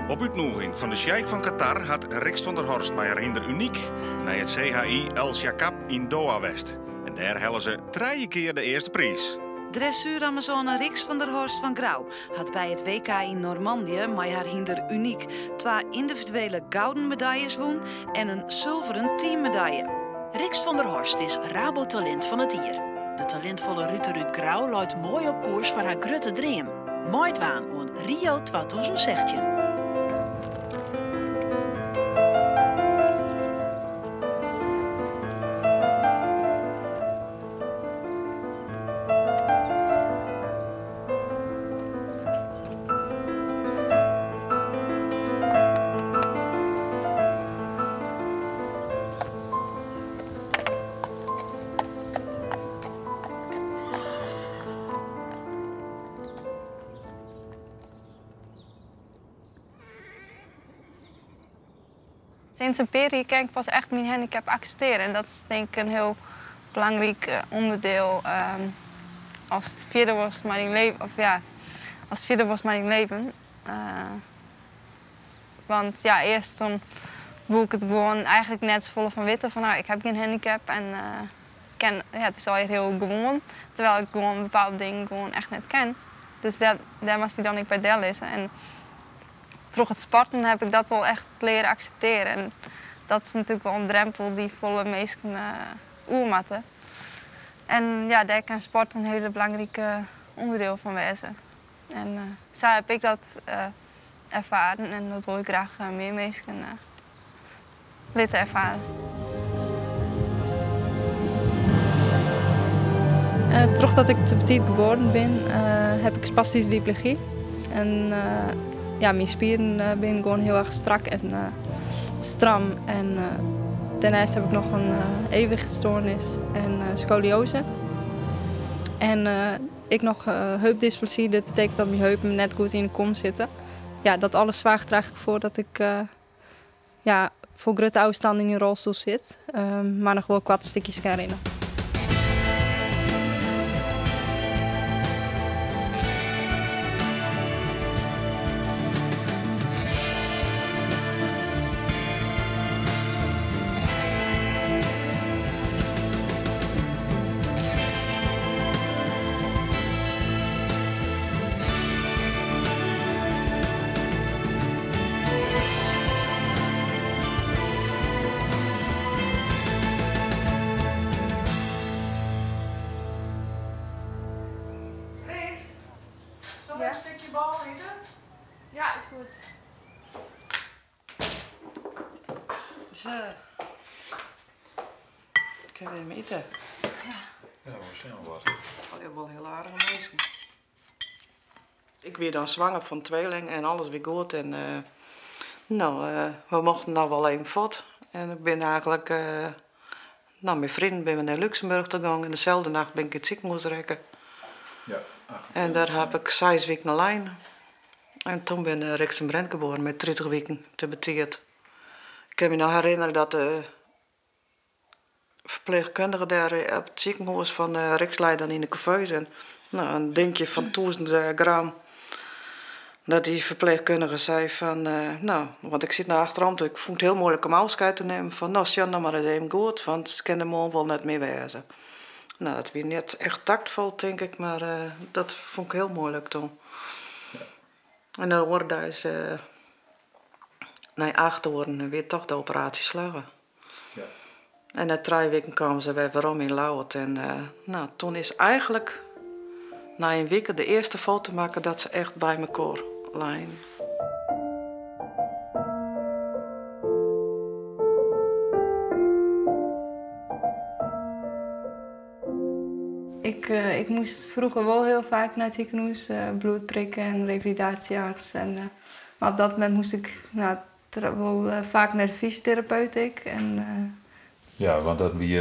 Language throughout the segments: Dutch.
Op uitnodiging van de Sheikh van Qatar had Riks van der Horst bij haar hinder uniek naar het CHI El Shakab in Doha West. En daar hellen ze 3 keer de eerste prijs. Dressuur-Amazone Riks van der Horst van Grauw had bij het WK in Normandië met haar hinder uniek 2 individuele gouden medailles won en een zilveren teammedaille. Riks van der Horst is Rabo-talent van het jaar. De talentvolle Ruud Grauw luidt mooi op koers voor haar grote droom. Mooit waan aan Rio 2016. Sinds een periode kan ik pas echt mijn handicap accepteren. En dat is denk ik een heel belangrijk onderdeel als het verder was met mijn leven. Of ja, als het verder was met mijn leven. Want ja, eerst dan voel ik het gewoon eigenlijk net vol van weten van nou, ik heb geen handicap en het is al heel gewoon. Terwijl ik gewoon bepaalde dingen gewoon echt net ken. Dus daar was hij dan niet bij delen. En door het sporten heb ik dat wel echt leren accepteren. En dat is natuurlijk wel een drempel die volle mensen oermatten. En ja, daar kan sport een hele belangrijke onderdeel van wezen. En zo heb ik dat ervaren en dat wil ik graag meer mensen laten ervaren. Terug dat ik te petit geboren ben, heb ik spastische diplegie. En ja, mijn spieren zijn gewoon heel erg strak en stram. En daarnaast heb ik nog een evenwichtstoornis en scoliose. En ik nog heupdysplasie, dat betekent dat mijn heupen net goed in de kom zitten. Ja, dat alles zorgt er eigenlijk voor dat ik voor grote afstanden in een rolstoel zit. Maar nog wel kwart stukjes kan rennen. Zal ik een stukje bal eten? Ja, is goed. Zo. Ik heb hem eten. Ja, waarschijnlijk wat. Oh, je hebt wel heel aardige mensen. Ik werd dan zwanger van tweeling en alles weer goed. En we mochten nou wel even voort. En ik ben eigenlijk, met vrienden ben we naar Luxemburg gegaan. En dezelfde nacht ben ik in het ziekenhuis rekken. Ja. En daar heb ik 6 weken alleen. En toen ben Riks en Brent geboren met 30 weken te betierd. Ik kan me nog herinneren dat de verpleegkundige daar op het ziekenhuis van Riks leidde in de couveuse. En een dingetje van 1000 gram. Dat die verpleegkundige zei van, want ik zit naar achterhand, ik vond het heel moeilijk om afscheid te nemen. Van, nou, Sjan, dan maar eens even goed, want ze kunnen morgen wel net meer wezen. Nou, dat was niet echt tactvol, denk ik, maar dat vond ik heel moeilijk toen. Ja. En dan hoorde hij ze naar 8 uur weer toch de operatie slagen. Ja. En na 3 weken kwamen ze weer waarom in Lauwert. En toen is eigenlijk na een week de eerste foto maken dat ze echt bij elkaar liggen. Ik moest vroeger wel heel vaak naar het ziekenhuis, bloed prikken en revalidatiearts. Maar op dat moment moest ik wel vaak naar de fysiotherapeut. Ja, want dat wie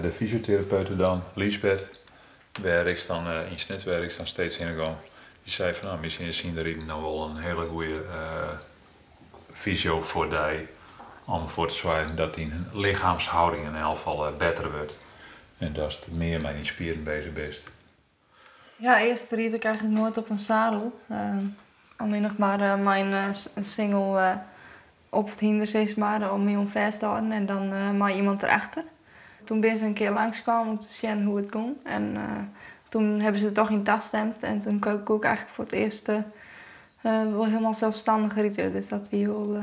de fysiotherapeuten dan, Liesbeth, waar ik dan in Snit, waar ik dan steeds in ga. Die zei van, nou, misschien is er nou wel een hele goede fysio voor die, om voor te zorgen dat die lichaamshouding in elk geval beter wordt. En dat is meer met die spieren bezig best. Ja, eerst reed ik eigenlijk nooit op een zadel. Alleen nog maar mijn single op het hinder, zeg maar, om me vast te houden en dan maar iemand erachter. Toen ben ze een keer langskomen om te zien hoe het kon. En toen hebben ze toch in tas gestemd en toen kon ik ook eigenlijk voor het eerst wel helemaal zelfstandig rijden. Dus dat was wel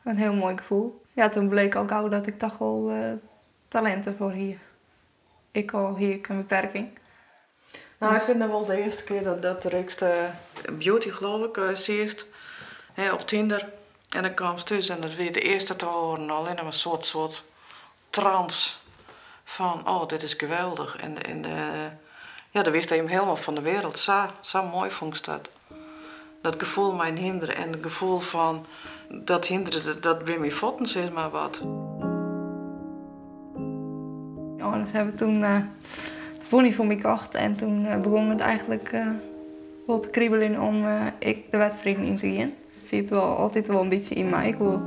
een heel mooi gevoel. Ja, toen bleek ook gauw dat ik toch wel talenten voor hier. Ik al hier een beperking. Nou, ik vind het wel de eerste keer dat de rijkste beauty, geloof ik, ziet op Tinder. En dan kwam ze tussen en dat weer de eerste te horen, alleen een soort trance van, oh, dit is geweldig. En ja, dan wist hij hem helemaal van de wereld. Zo mooi vond ik dat. Dat gevoel mijn hinderen en het gevoel van dat hinderen, dat bij mij voeten, zeg maar wat. Oh, dus hebben we toen de pony voor me gekocht en toen begon het eigenlijk wel te kriebelen om ik de wedstrijden in te gaan. Het zit wel altijd wel een beetje in mij. Ik wil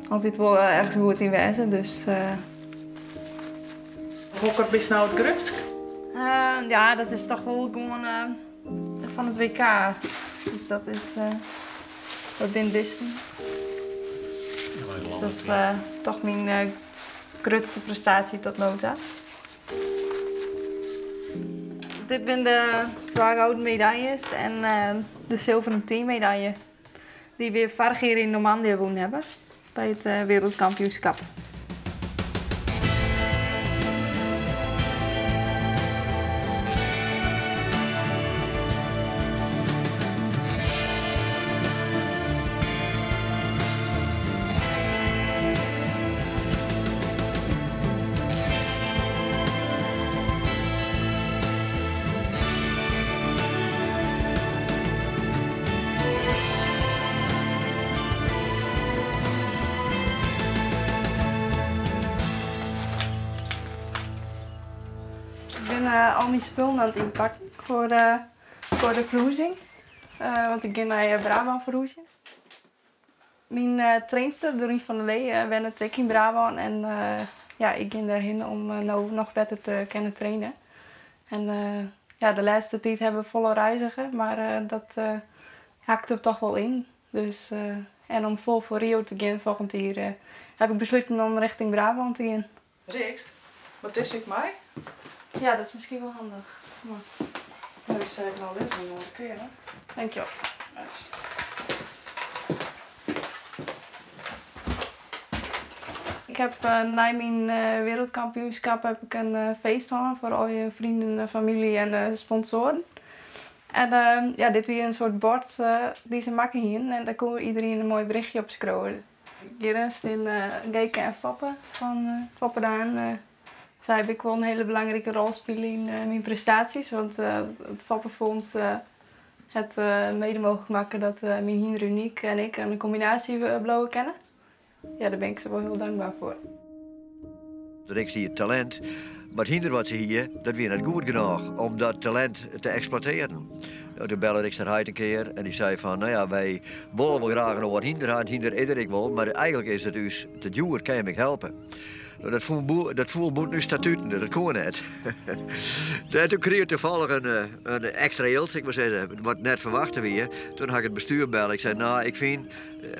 altijd wel ergens goed in wezen, dus... Hoe ben je nou het grutst? Ja, dat is toch wel gewoon van het WK. Dus dat is... dat ben Disney. Dus dat is toch mijn grootste prestatie tot nu toe. Dit zijn de 2 gouden medailles en de zilveren teammedaille. Die we vorig jaar in Normandië gewonnen hebben. Bij het wereldkampioenschap. Ik ben al mijn spullen aan het inpakken voor de cruising. Want ik ga naar Brabant verhuizen. Mijn trainster, Doreen van der Lee, woont ook in Brabant. En ja, ik ga daarheen om nou nog beter te kunnen trainen. En ja, de laatste tijd hebben we volle reizigen, maar dat haakt er toch wel in. Dus, en om vol voor Rio te gaan volgend jaar heb ik besloten om richting Brabant te gaan. Rijkst? Wat is ik mij? Ja, dat is misschien wel handig. Maar... Nou, ik zei ik nou les nog een keer, hè? Dankjewel. Yes. Ik heb na mijn wereldkampioenschap heb ik een feest gehad voor al je vrienden, familie en sponsoren. En ja, dit is een soort bord die ze maken hier en daar kon iedereen een mooi berichtje op scrollen. Hier is in Geike en Foppe van Foppe Daan. Zij heb ik wel een hele belangrijke rol spelen in mijn prestaties. Want het Foppenfonds het mede mogelijk maken dat mijn hinder uniek en ik een combinatie blauwe kennen. Ja, daar ben ik ze wel heel dankbaar voor. Ik zie het talent, maar hinder wat ze hier, dat weer net goed genoeg om dat talent te exploiteren. Toen belde ik naar een keer en die zei van, nou ja, wij willen wel graag nog wat hinder aan, hinder ieder ik wil, maar eigenlijk is het dus te duur, kan je me helpen. Dat voelt moet nu statuten, dat kon net. Toen kreeg ik toevallig een extra hield, ik maar zeggen, wat net verwachten we. Toen had ik het bestuur bellen. Ik zei, nou, ik vind,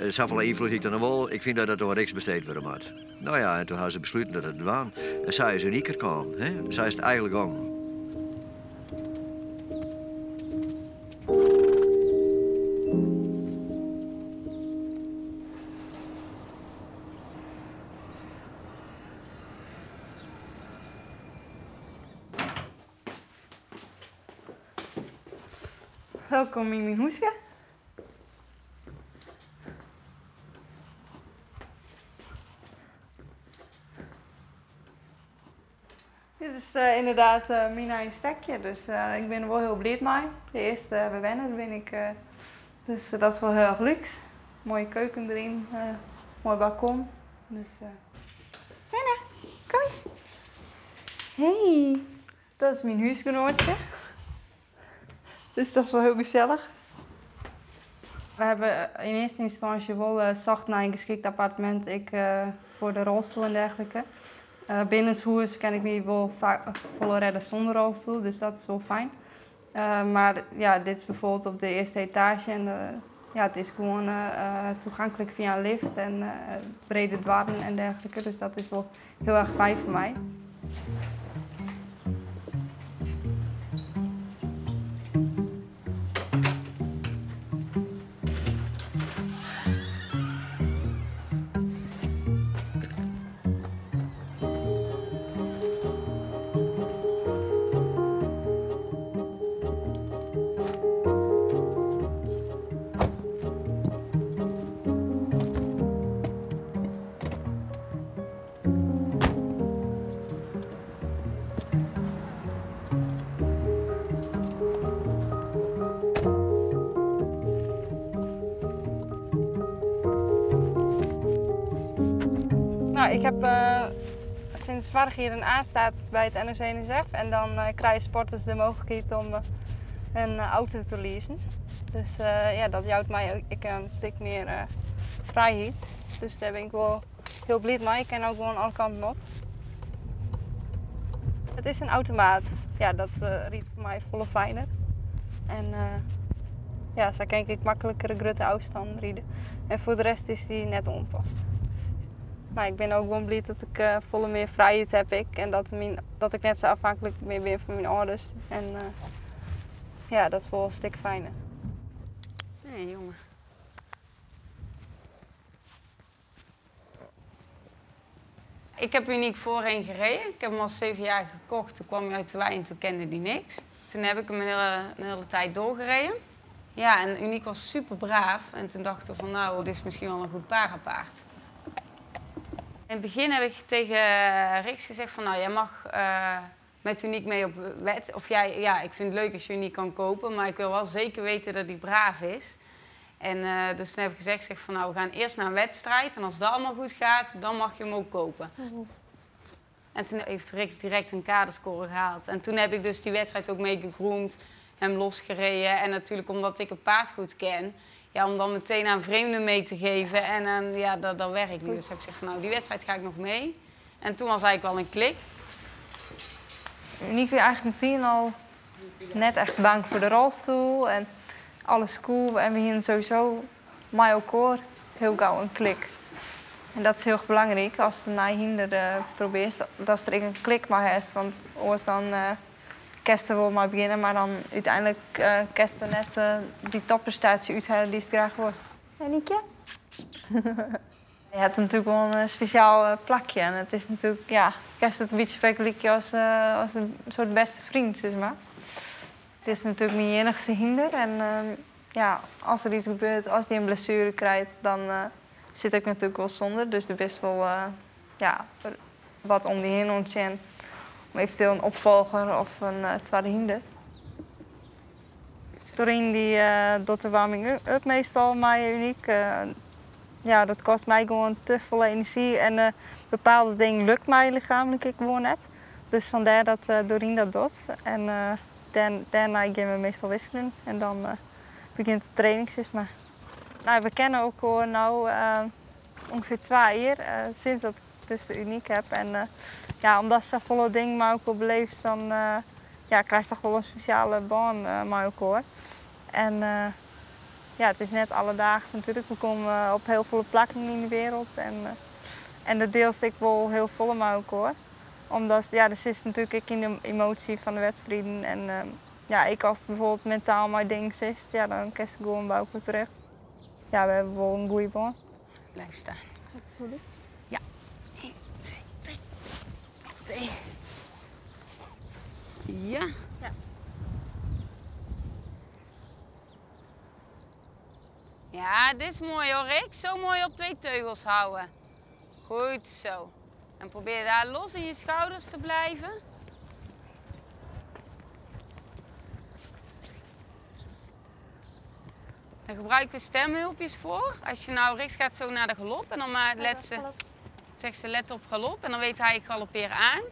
zoveel invloed ik dan nog wel, ik vind dat het door niks besteed worden moet. Nou ja, en toen hadden ze besloten dat het was. En zij is unieker kwam, hè? Zij is het eigenlijk om. Welkom in mijn huisje. Dit is inderdaad mijn eigen stekje, dus ik ben er wel heel blij mee. De eerste bewennen ben ik, dus dat is wel heel erg luxe. Mooie keuken erin, mooi balkon. Dus, Senna, kom eens. Hey, dat is mijn huisgenootje. Dus dat is wel heel gezellig. We hebben in eerste instantie wel zocht naar een geschikt appartement voor de rolstoel en dergelijke. Binnenshuis kan ik me wel volle redden zonder rolstoel, dus dat is wel fijn. Maar ja, dit is bijvoorbeeld op de eerste etage en Ja, het is gewoon toegankelijk via een lift en brede dwarren en dergelijke. Dus dat is wel heel erg fijn voor mij. Nou, ik heb sinds vorig jaar een aanstatus bij het NOC-NSF en dan krijgen sporters de mogelijkheid om een auto te leasen. Dus ja, dat jouwt mij ook een stuk meer vrijheid. Dus daar ben ik wel heel blij mee. Ik kan ook gewoon alle kanten op. Het is een automaat. Ja, dat riet voor mij volle fijner. En ja, zo kan ik makkelijker een grote afstand rijden. En voor de rest is die net onpast. Maar ik ben ook wel blij dat ik volle meer vrijheid heb en dat ik net zo afhankelijk meer ben van mijn ouders. En ja, dat is wel een stuk fijner. Nee, jongen. Ik heb Uniek voorheen gereden. Ik heb hem al 7 jaar gekocht. Toen kwam hij uit de wei en toen kende hij niks. Toen heb ik hem een hele tijd doorgereden. Ja, en Uniek was super braaf. En toen dachten we van nou, dit is misschien wel een goed parapaard. In het begin heb ik tegen Rix gezegd van nou, jij mag met Uniek mee op wet. Of jij, ja, ik vind het leuk als je Uniek kan kopen, maar ik wil wel zeker weten dat hij braaf is. En dus toen heb ik gezegd van nou, we gaan eerst naar een wedstrijd. En als dat allemaal goed gaat, dan mag je hem ook kopen. En toen heeft Rix direct een kaderscore gehaald. En toen heb ik dus die wedstrijd ook mee gegroomd, hem losgereden. En natuurlijk omdat ik het paard goed ken, ja, om dan meteen aan vreemden mee te geven. En ja, dat werkt niet. Dus heb ik gezegd van nou, die wedstrijd ga ik nog mee. En toen was eigenlijk wel een klik. Uniek weer eigenlijk meteen al net echt bang voor de rolstoel en alles cool. En we hier sowieso mij ook heel gauw een klik. En dat is heel belangrijk als de nahinder probeert, dat er een klik maar heeft. Want anders dan kerst er wel maar beginnen, maar dan uiteindelijk kerst er net die topprestatie uithalen die ze graag wordt. En Niekje? Je hebt natuurlijk wel een speciaal plakje en het is natuurlijk, ja, kerst het een beetje vergelijken als een soort beste vriend, zeg maar. Het is natuurlijk mijn enigste hinder en ja, als er iets gebeurt, als die een blessure krijgt, dan zit ik natuurlijk wel zonder. Dus er is best wel ja, wat om die heen ontzettend. Om eventueel een opvolger of een tweede hinder. Doreen die doet de warming-up meestal mij Uniek. Ja, dat kost mij gewoon te veel energie en bepaalde dingen lukt mij lichamelijk gewoon net. Dus vandaar dat Doreen dat doet. En daarna gaan we meestal wisselen en dan begint de training. Maar nou, we kennen ook gewoon nou ongeveer 2 jaar sinds dat ik dus de Uniek heb. En ja, omdat ze volle dingen maar ook al beleeft, dan ja, krijg je toch wel een speciale baan maar ook hoor. En ja, het is net alledaags natuurlijk. We komen op heel veel plekken in de wereld. En dat deelt ik wel heel vol maar ook hoor. Omdat ja, er zit natuurlijk in de emotie van de wedstrijden. En ja, ik als het bijvoorbeeld mentaal mijn ding zit, ja, dan kan ik gewoon bij elkaar terecht. Ja, we hebben wel een goede baan. Blijf staan. Gaat het zo doen? Ja. 1, 2, 3. Nog 1. Ja. Ja. Ja, dit is mooi hoor, Rick. Zo mooi op 2 teugels houden. Goed zo. En probeer daar los in je schouders te blijven. Daar gebruiken we stemhulpjes voor. Als je nou Rick gaat zo naar de galop en dan maar zegt ze let op galop en dan weet hij ik galoppeer aan.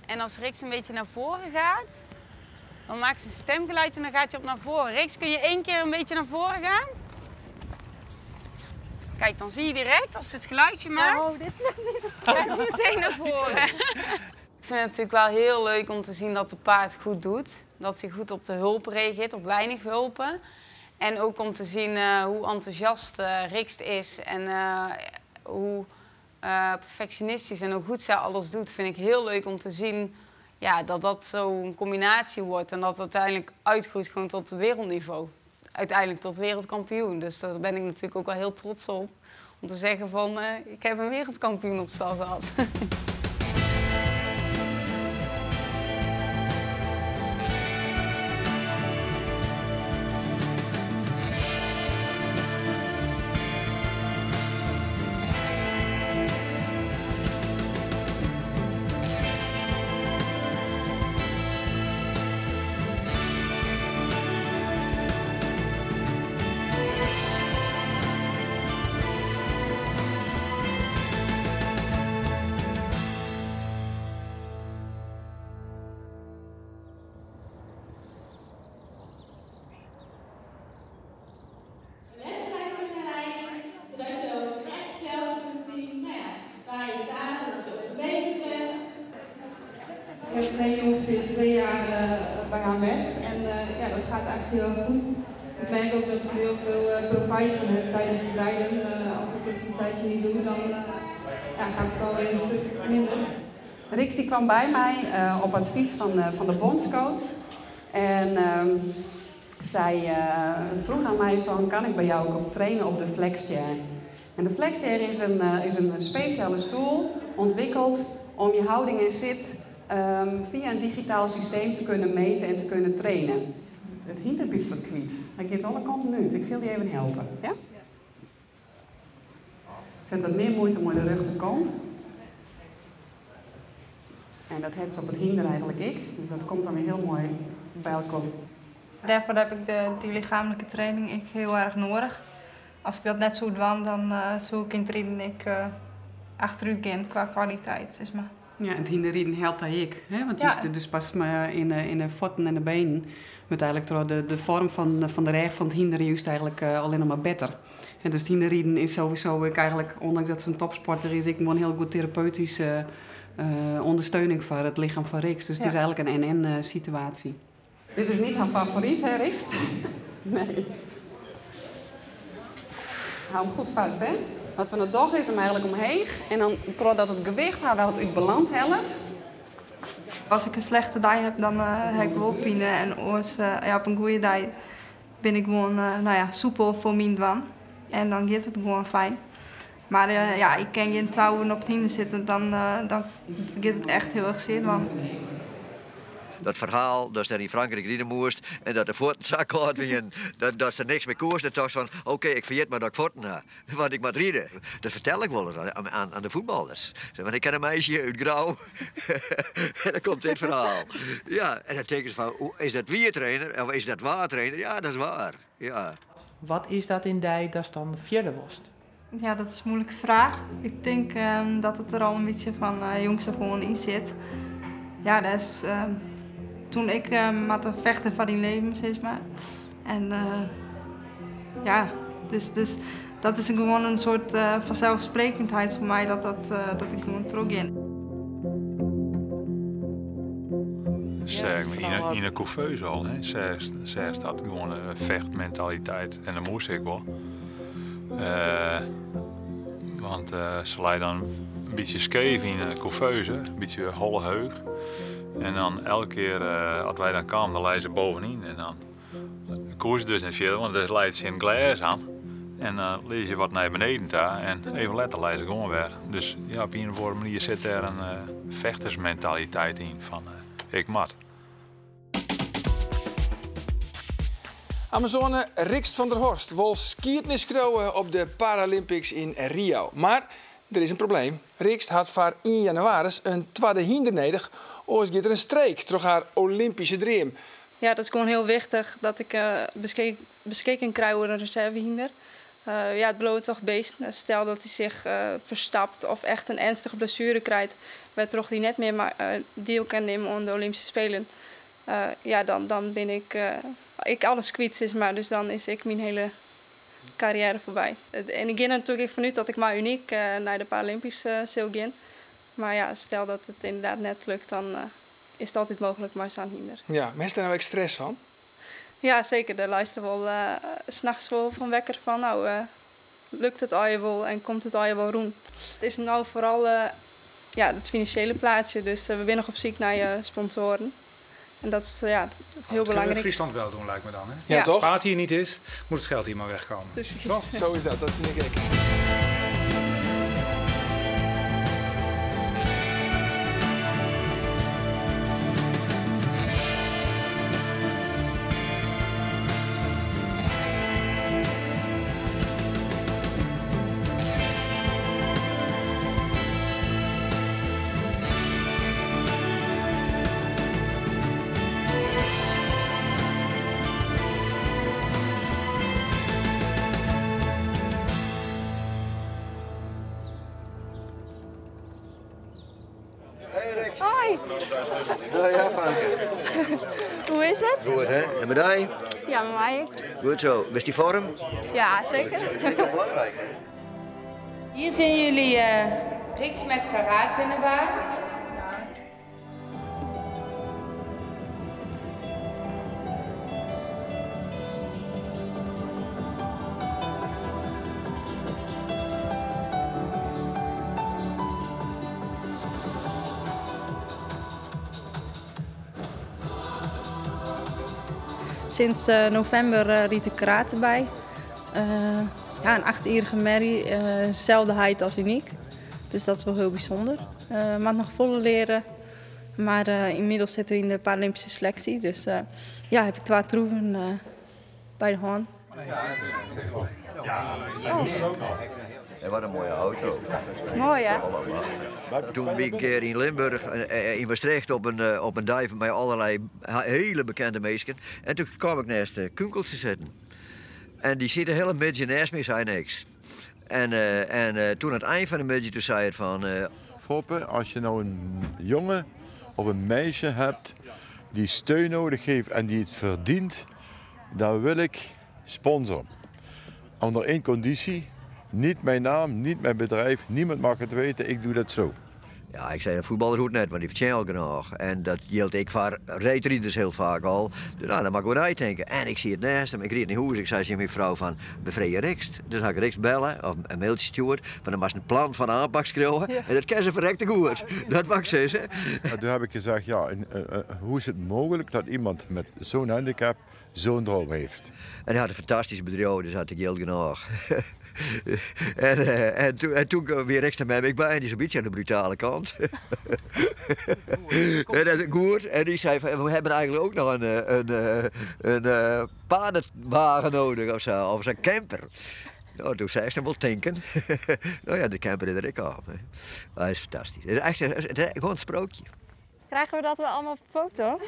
En als Rick een beetje naar voren gaat, dan maakt ze een stemgeluid en dan gaat je op naar voren. Rick, kun je 1 keer een beetje naar voren gaan? Kijk, dan zie je direct als het geluidje maakt. Oh, dit is niet. Gaat hij meteen naar voren. Ik vind het natuurlijk wel heel leuk om te zien dat de paard goed doet. Dat hij goed op de hulpen reageert, op weinig hulpen. En ook om te zien hoe enthousiast Rikst is en hoe perfectionistisch en hoe goed zij alles doet, vind ik heel leuk om te zien dat dat zo'n combinatie wordt. En dat het uiteindelijk uitgroeit gewoon tot wereldniveau. Uiteindelijk tot wereldkampioen. Dus daar ben ik natuurlijk ook wel heel trots op. Om te zeggen van, ik heb een wereldkampioen op stal gehad. Ik heb hier ongeveer 2 jaar bij haar met en dat gaat eigenlijk heel erg goed. Ik merk ook dat ik heel veel profijt van heb tijdens het rijden. Als ik het een tijdje niet doe, dan gaat het wel weer een stuk minder. Rix die kwam bij mij op advies van de bondscoach. En zij vroeg aan mij van, kan ik bij jou ook trainen op de FlexChair? En de FlexChair is een speciale stoel ontwikkeld om je houding en zit via een digitaal systeem te kunnen meten en te kunnen trainen. Het hinderbiescircuit, hij geeft alle continu. Ik zal je even helpen. Ja? Zet wat meer moeite om de rechterkant. En dat heeft ze op het hinder eigenlijk ik. Dus dat komt dan weer heel mooi bij elkaar. Daarvoor heb ik die lichamelijke training heel erg nodig. Als ik dat net zo doe, dan zoek ik in het rijden achteruit gaan qua kwaliteit. Zeg maar. Ja, het hinderrijden helpt dat ik. Hè? Want dus pas in de voeten en de benen wordt eigenlijk door de vorm van de reg van het hinder juist eigenlijk alleen nog maar beter. En dus het hinderrijden is sowieso eigenlijk, ondanks dat ze een topsporter is, ik gewoon heel goed therapeutische ondersteuning voor het lichaam van Rix. Dus het is eigenlijk een en-en situatie. Dit is niet haar favoriet, hè Rix? Nee. Hou hem goed vast, hè? Wat van de dag is hem eigenlijk omheen. En dan, totdat het gewicht haar wel uit balans helpt. Als ik een slechte dag heb, dan heb ik wel pijn. En als, op een goede dag ben ik gewoon soepel voor mijn dwan. En dan gaat het gewoon fijn. Maar ik kan geen touwen op het hinder zitten, dan gaat het echt heel erg zeer. Dat verhaal dat ze in Frankrijk rijden moest en dat de voeten zak had en dat ze niks meer koos. Dan dacht van, oké, ik vergeet maar dat ik voeten heb, want ik moet rijden. Dat vertel ik wel eens aan de voetballers. Want ik ken een meisje uit Grauw en dan komt dit verhaal. Ja, en dan denken ze van, is dat weertrainer of is dat waartrainer? Ja, dat is waar. Ja. Wat is dat in die dat is dan vierde worst? Ja, dat is een moeilijke vraag. Ik denk dat het er al een beetje van jongs af aan in zit. Ja, dat is toen ik met de vechten van die leven, zeg maar. En dus dat is gewoon een soort vanzelfsprekendheid voor mij dat ik gewoon terug in. In een couveuse al, hè. Zij staat gewoon een vechtmentaliteit en dat moest ik wel. Want ze leidt dan een beetje scheef in een couveuse, een beetje holle heug. En dan elke keer als wij dan kwamen, dan leiden ze bovenin. En dan koers dus niet veel, want dan leidt ze een glas aan. En dan lees je wat naar beneden daar en even later leiden ze gewoon weer. Dus ja, op een of andere manier zit er een vechtersmentaliteit in van ik mat. Amazone Rix van der Horst wil skiertniskrouwen op de Paralympics in Rio. Maar er is een probleem. Rix had voor 1 januari een tweede hinder nodig. Oors gaat er een streek door haar Olympische droom. Ja, dat is gewoon heel wichtig dat ik beschikking krijg over een reservehinder. Het belooft toch beest. Stel dat hij zich verstapt of echt een ernstige blessure krijgt, waardoor hij net meer deel kan nemen aan de Olympische Spelen. Dan ben ik alles kwijt, is maar. Dus dan is ik mijn hele carrière voorbij. En ik ga natuurlijk vanuit dat ik maar uniek naar de Paralympics zal gaan. Maar ja, stel dat het inderdaad net lukt, dan is het altijd mogelijk maar zo'n hinder. Ja, maar is daar nou echt stress van? Ja, zeker. Daar luisteren we wel 's nachts wel van wekker van. Nou, lukt het al je wel en komt het al je wel roem. Het is nou vooral het financiële plaatje. Dus we zijn nog op zoek naar je sponsoren. En dat is heel belangrijk. Dat Friesland wel doen, lijkt me dan. Hè? Ja, toch? Als het paard hier niet is, moet het geld hier maar wegkomen. Precies. Toch? Zo is dat vind ik ook. Hoi. Nou ja, Franke. Hoe is het? Goed, hè? En met jou? Ja, met mij. Goed zo. Is die vorm? Ja, zeker. Belangrijk, hè? Hier zien jullie Riks met karate in de baan. Sinds november riet ik karate bij. Een 8-jarige Mary, zelfde height als Uniek. Dus dat is wel heel bijzonder. Maar nog volle leren. Maar inmiddels zitten we in de Paralympische selectie. Dus heb ik 2 troeven bij de hand. En wat een mooie auto. Mooi, hè? Toen ben ik een keer in Limburg, in Maastricht, op een dive met allerlei hele bekende mensen. En toen kwam ik naast Kunkel te zitten. En die zit de hele middag naast me, zei niks. En toen aan het eind van de middag toen zei het van... Foppe, als je nou een jongen of een meisje hebt die steun nodig heeft en die het verdient, dan wil ik sponsoren. Onder één conditie. Niet mijn naam, niet mijn bedrijf, niemand mag het weten, ik doe dat zo. Ja, ik zei een voetballer goed net, want die verdient al genoeg. En dat geldt ik voor reetrieders heel vaak al. Dus nou, dan mag ik wel uitdenken. En ik zie het naast hem, ik ried naar huis, ik zei tegen mijn vrouw van, bevrijd Rikst. Dus ga ik Rikst bellen, of een mailtje sturen, van dan was een plan van aanpak schrijven. Ja. En dat kan ze verrekte goed. Dat mag ze. Ja, toen heb ik gezegd, hoe is het mogelijk dat iemand met zo'n handicap zo'n droom heeft? En hij had een fantastisch bedrijf, dus had ik geld genoeg. En toen kwam weer extra met mij bij en die is een beetje aan de brutale kant. En dat is goed. En die zei van, we hebben eigenlijk ook nog een paardenwagen nodig of zo, of zo'n camper. Nou, toen zei ze wel denken. Nou ja, de camper is er ik op. Dat is fantastisch. Het is echt gewoon een sprookje. Krijgen we dat wel allemaal op foto?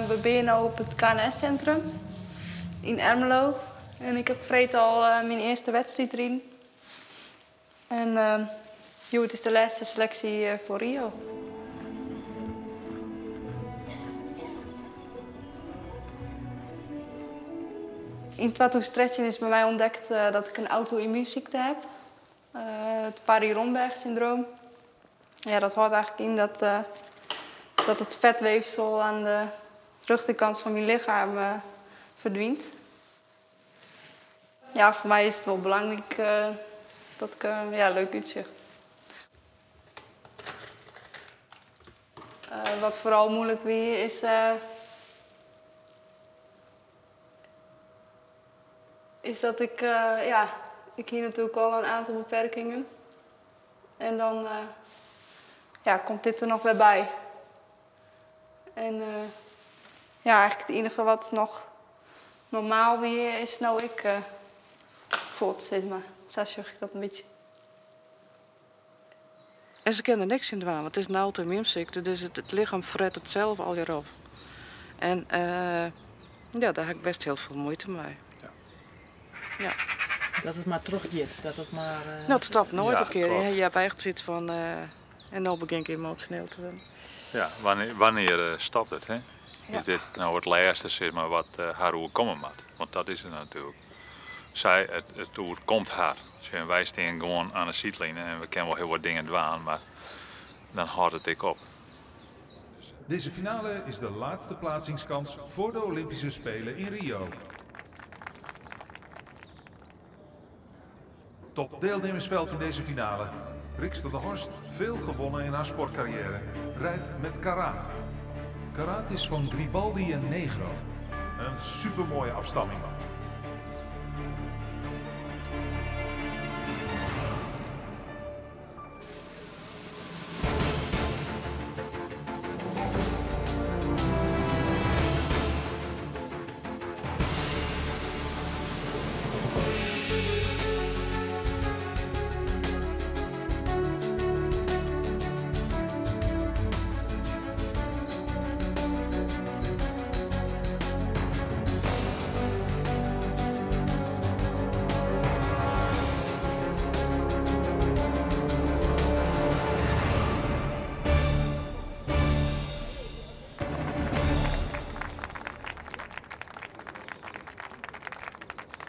We zijn nu op het KNS-centrum in Ermelo. En ik heb vreed al mijn eerste wedstrijd erin. En het is de laatste selectie voor Rio. In 2013 is bij mij ontdekt dat ik een auto-immuunziekte heb. Het Paris-Romberg-syndroom. Ja, dat houdt eigenlijk in dat het vetweefsel aan de rechterkant van mijn lichaam verdwijnt. Ja, voor mij is het wel belangrijk dat ik leuk uitzicht. Wat vooral moeilijk weer is dat ik hier natuurlijk al een aantal beperkingen. En dan komt dit er nog weer bij. En eigenlijk het enige wat nog normaal weer is, nou ik voelt, zeg maar. Zo zeg ik dat een beetje. En ze kennen niks in dwalen. Het is een auto-immuunziekte, dus het lichaam fret het zelf al hierop. En daar heb ik best heel veel moeite mee. Ja. Dat het maar teruggeeft, dat het maar... Nou, het stapt nooit Ja, een keer. klopt. Je hebt echt zoiets van... en dan begin ik emotioneel te worden. Ja, wanneer stopt het? Hè? Ja. Is dit nou het laatste zeg maar, wat haar hoe komen moet? Want dat is het natuurlijk. Het oer komt haar. Wij staan gewoon aan de zijlijn en we kennen wel heel wat dingen doen, maar dan houdt het ik op. Deze finale is de laatste plaatsingskans voor de Olympische Spelen in Rio. Top deelnemersveld in deze finale. Rix de Horst, veel gewonnen in haar sportcarrière, rijdt met karaat. Karaat is van Gribaldi en Negro. Een supermooie afstamming.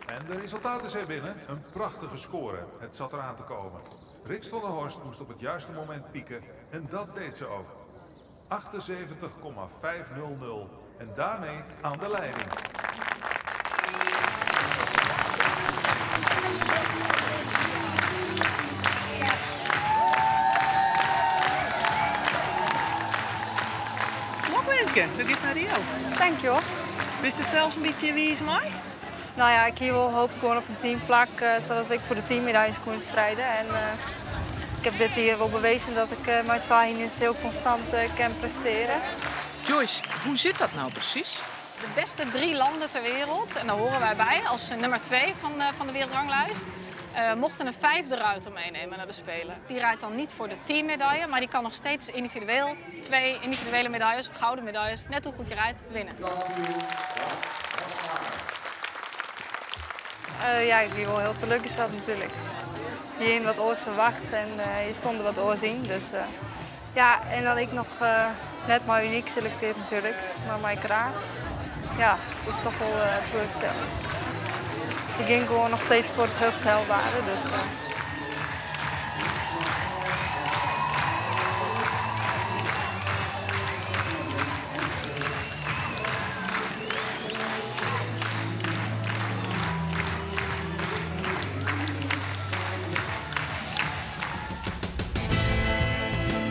En de resultaten zijn binnen. Een prachtige score. Het zat eraan te komen. Rix van der Horst moest op het juiste moment pieken. En dat deed ze ook. 78,500. En daarmee aan de leiding. Welke, hoe is naar Rio? Dankjewel. Wist je zelfs een beetje wie is mij? Nou ja, ik hier wel hoopt gewoon op een teamplak, zodat ik voor de teammedailles kon strijden. En ik heb dit hier wel bewezen dat ik mijn twaalf heel constant kan presteren. Joyce, hoe zit dat nou precies? De beste 3 landen ter wereld, en daar horen wij bij als nummer 2 van de wereldranglijst, mochten een 5e ruiter meenemen naar de Spelen. Die rijdt dan niet voor de teammedaille, maar die kan nog steeds individueel 2 individuele medailles, gouden medailles, net hoe goed je rijdt, winnen. Ja, ik ben wel heel teleurgesteld natuurlijk. Hierin wat oors verwacht en je stond er wat oors in. Dus, ja, en dan ik nog net maar uniek selecteerd natuurlijk, maar mijn kraag. Ja, dat is toch wel teleurstellend. Ik ging gewoon nog steeds voor het hoogst haalbare. Dus,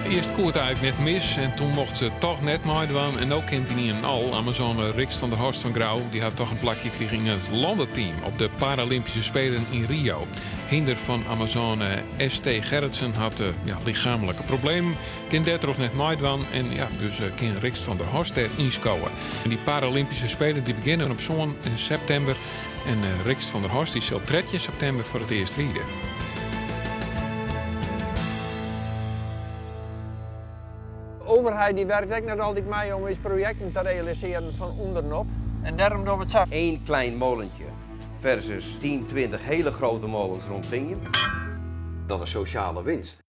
Eerst koert eigenlijk net mis en toen mocht ze toch net meedoen. En ook kent hij niet een al. Amazone Rix van der Horst van Grauw die had toch een plakje gekregen in het landenteam op de Paralympische Spelen in Rio. Hinder van Amazone St. Gerritsen had lichamelijke problemen. Kind dertig net meedoen en ja, dus kan Rix van der Horst er inschouwen. En die Paralympische Spelen die beginnen op zo'n september. En Rix van der Horst die zal 3 september voor het eerst rijden. De overheid die werkt ook nog altijd mee om eens projecten te realiseren van onderop. En daarom doen we het zo. 1 klein molentje versus 10, 20 hele grote molens rond Tingen. Dan een sociale winst.